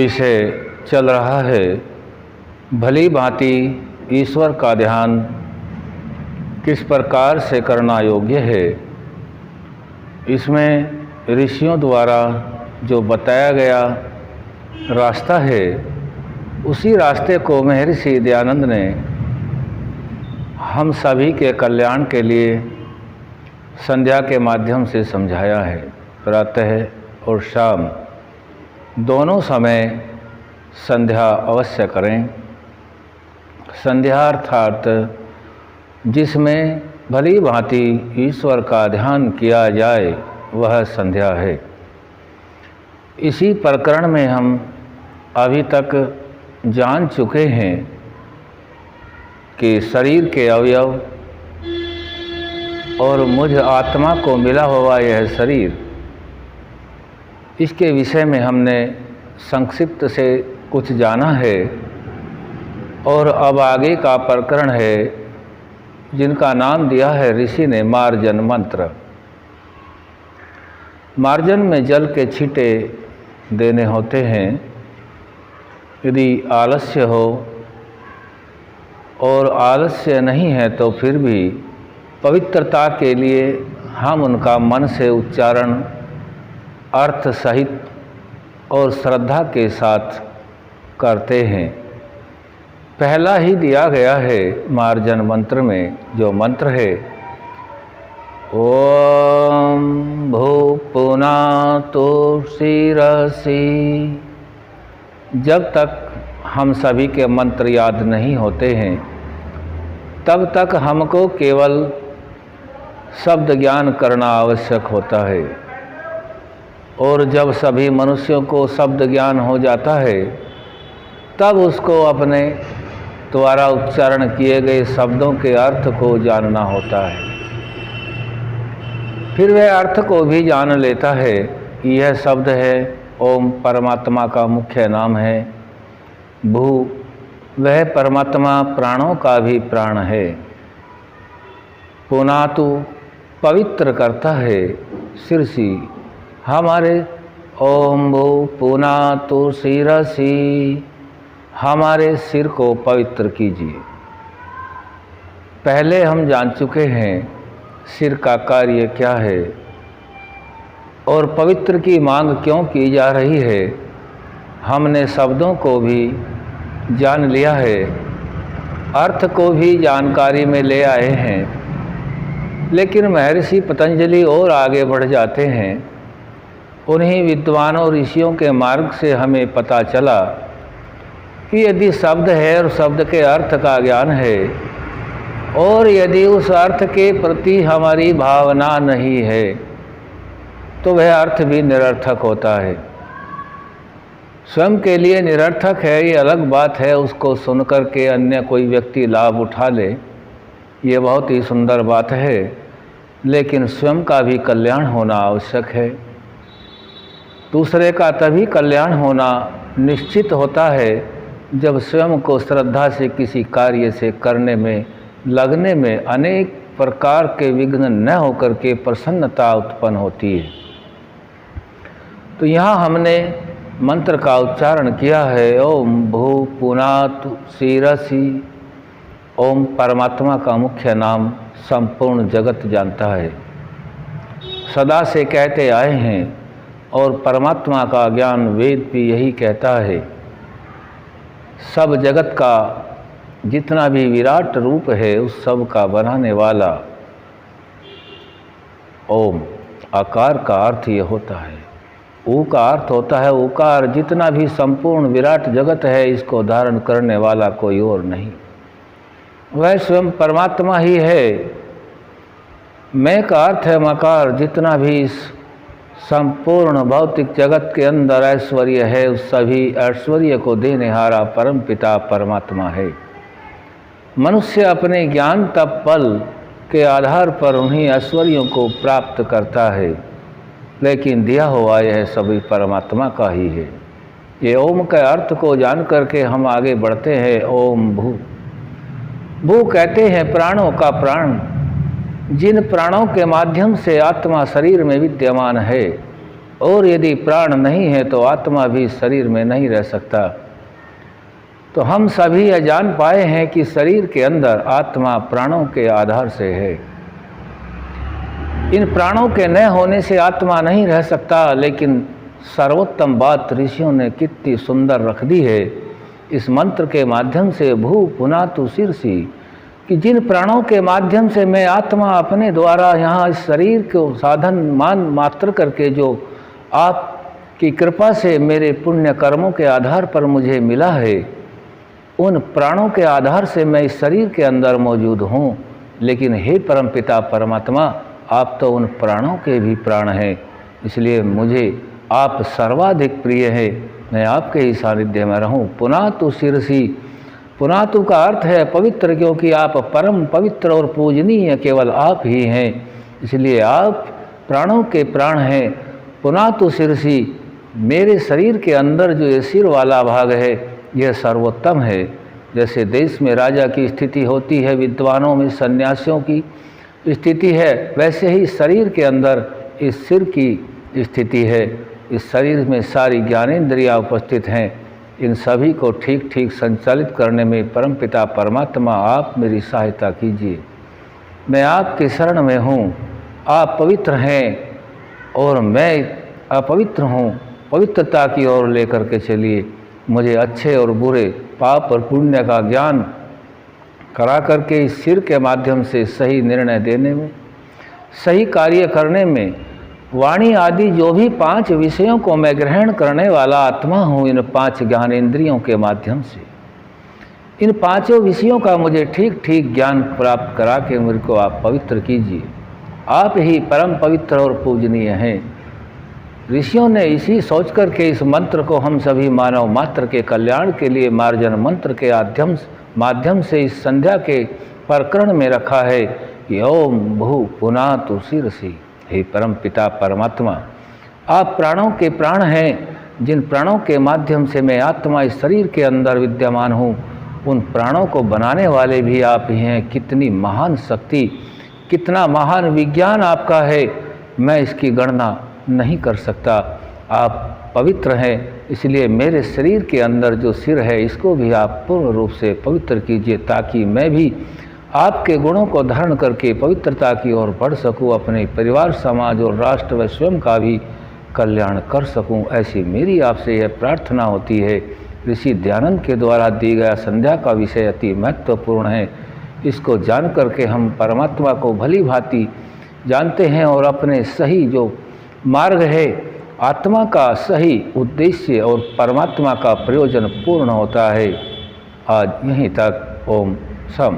विषय चल रहा है भली भांति ईश्वर का ध्यान किस प्रकार से करना योग्य है। इसमें ऋषियों द्वारा जो बताया गया रास्ता है, उसी रास्ते को महर्षि दयानंद ने हम सभी के कल्याण के लिए संध्या के माध्यम से समझाया है। प्रातः और शाम दोनों समय संध्या अवश्य करें। संध्या अर्थात जिसमें भली भांति ईश्वर का ध्यान किया जाए वह संध्या है। इसी प्रकरण में हम अभी तक जान चुके हैं कि शरीर के अवयव और मुझ आत्मा को मिला हुआ यह शरीर, इसके विषय में हमने संक्षिप्त से कुछ जाना है। और अब आगे का प्रकरण है जिनका नाम दिया है ऋषि ने मार्जन मंत्र। मार्जन में जल के छींटे देने होते हैं। यदि आलस्य हो और आलस्य नहीं है तो फिर भी पवित्रता के लिए हम उनका मन से उच्चारण अर्थ सहित और श्रद्धा के साथ करते हैं। पहला ही दिया गया है मार्जन मंत्र में, जो मंत्र है ओम भू पुनातु शिरसि। जब तक हम सभी के मंत्र याद नहीं होते हैं तब तक हमको केवल शब्द ज्ञान करना आवश्यक होता है। और जब सभी मनुष्यों को शब्द ज्ञान हो जाता है तब उसको अपने द्वारा उच्चारण किए गए शब्दों के अर्थ को जानना होता है। फिर वह अर्थ को भी जान लेता है कि यह शब्द है ओम परमात्मा का मुख्य नाम है। भू वह परमात्मा प्राणों का भी प्राण है। पुनातु पवित्र करता है। शिरसी हमारे ओम भू पुनातु शिरसी, हमारे सिर को पवित्र कीजिए। पहले हम जान चुके हैं सिर का कार्य क्या है और पवित्र की मांग क्यों की जा रही है। हमने शब्दों को भी जान लिया है, अर्थ को भी जानकारी में ले आए हैं। लेकिन महर्षि पतंजलि और आगे बढ़ जाते हैं। उन्हीं विद्वानों ऋषियों के मार्ग से हमें पता चला कि यदि शब्द है और शब्द के अर्थ का ज्ञान है और यदि उस अर्थ के प्रति हमारी भावना नहीं है तो वह अर्थ भी निरर्थक होता है। स्वयं के लिए निरर्थक है ये अलग बात है, उसको सुनकर के अन्य कोई व्यक्ति लाभ उठा ले, ये बहुत ही सुंदर बात है। लेकिन स्वयं का भी कल्याण होना आवश्यक है। दूसरे का तभी कल्याण होना निश्चित होता है जब स्वयं को श्रद्धा से किसी कार्य से करने में लगने में अनेक प्रकार के विघ्न न होकर के प्रसन्नता उत्पन्न होती है। तो यहाँ हमने मंत्र का उच्चारण किया है ओम भू पुनातु शिरसि। ओम परमात्मा का मुख्य नाम संपूर्ण जगत जानता है, सदा से कहते आए हैं। और परमात्मा का ज्ञान वेद भी यही कहता है। सब जगत का जितना भी विराट रूप है उस सब का बनाने वाला ओम। आकार का अर्थ ये होता है, ऊ का अर्थ होता है ओकार। जितना भी संपूर्ण विराट जगत है इसको धारण करने वाला कोई और नहीं, वह स्वयं परमात्मा ही है। मैं का अर्थ है मकार। जितना भी इस संपूर्ण भौतिक जगत के अंदर ऐश्वर्य है उस सभी ऐश्वर्य को देने हारा परम पिता परमात्मा है। मनुष्य अपने ज्ञान तप पल के आधार पर उन्हीं ऐश्वर्यों को प्राप्त करता है, लेकिन दिया हुआ यह सभी परमात्मा का ही है। ये ओम के अर्थ को जान करके हम आगे बढ़ते हैं। ओम भू। भू कहते हैं प्राणों का प्राण। जिन प्राणों के माध्यम से आत्मा शरीर में विद्यमान है और यदि प्राण नहीं है तो आत्मा भी शरीर में नहीं रह सकता। तो हम सभी यह जान पाए हैं कि शरीर के अंदर आत्मा प्राणों के आधार से है। इन प्राणों के न होने से आत्मा नहीं रह सकता। लेकिन सर्वोत्तम बात ऋषियों ने कितनी सुंदर रख दी है इस मंत्र के माध्यम से, भू पुनातु शिरसी, कि जिन प्राणों के माध्यम से मैं आत्मा अपने द्वारा यहाँ इस शरीर को साधन मान मात्र करके जो आपकी कृपा से मेरे पुण्य कर्मों के आधार पर मुझे मिला है, उन प्राणों के आधार से मैं इस शरीर के अंदर मौजूद हूँ। लेकिन हे परमपिता परमात्मा, आप तो उन प्राणों के भी प्राण हैं, इसलिए मुझे आप सर्वाधिक प्रिय है। मैं आपके ही सानिध्य में रहूं। पुनातु शिरसी, पुनातु का अर्थ है पवित्र, क्योंकि आप परम पवित्र और पूजनीय केवल आप ही हैं, इसलिए आप प्राणों के प्राण हैं। पुनातु शिरसी, मेरे शरीर के अंदर जो ये सिर वाला भाग है यह सर्वोत्तम है। जैसे देश में राजा की स्थिति होती है, विद्वानों में सन्यासियों की स्थिति है, वैसे ही शरीर के अंदर इस सिर की स्थिति है। इस शरीर में सारी ज्ञानेंद्रियाँ उपस्थित हैं। इन सभी को ठीक ठीक संचालित करने में परमपिता परमात्मा आप मेरी सहायता कीजिए। मैं आपके शरण में हूँ। आप पवित्र हैं और मैं अपवित्र हूँ। पवित्रता की ओर लेकर के चलिए। मुझे अच्छे और बुरे, पाप और पुण्य का ज्ञान करा करके इस सिर के माध्यम से सही निर्णय देने में, सही कार्य करने में, वाणी आदि जो भी 5 विषयों को मैं ग्रहण करने वाला आत्मा हूँ, इन 5 ज्ञानेंद्रियों के माध्यम से इन 5 विषयों का मुझे ठीक ठीक ज्ञान प्राप्त करा के मेरे को आप पवित्र कीजिए। आप ही परम पवित्र और पूजनीय हैं। ऋषियों ने इसी सोच कर के इस मंत्र को हम सभी मानव मात्र के कल्याण के लिए मार्जन मंत्र के माध्यम से इस संध्या के प्रकरण में रखा है कि ओम भू पुनातु शिरसी। हे परम पिता परमात्मा, आप प्राणों के प्राण हैं। जिन प्राणों के माध्यम से मैं आत्मा इस शरीर के अंदर विद्यमान हूँ, उन प्राणों को बनाने वाले भी आप ही हैं। कितनी महान शक्ति, कितना महान विज्ञान आपका है, मैं इसकी गणना नहीं कर सकता। आप पवित्र हैं, इसलिए मेरे शरीर के अंदर जो सिर है इसको भी आप पूर्ण रूप से पवित्र कीजिए, ताकि मैं भी आपके गुणों को धारण करके पवित्रता की ओर बढ़ सकूं, अपने परिवार, समाज और राष्ट्र व स्वयं का भी कल्याण कर सकूं। ऐसी मेरी आपसे यह प्रार्थना होती है। ऋषि दयानंद के द्वारा दी गया संध्या का विषय अति महत्वपूर्ण है। इसको जान करके हम परमात्मा को भली भांति जानते हैं और अपने सही जो मार्ग है, आत्मा का सही उद्देश्य और परमात्मा का प्रयोजन पूर्ण होता है। आज यहीं तक। ओम सम।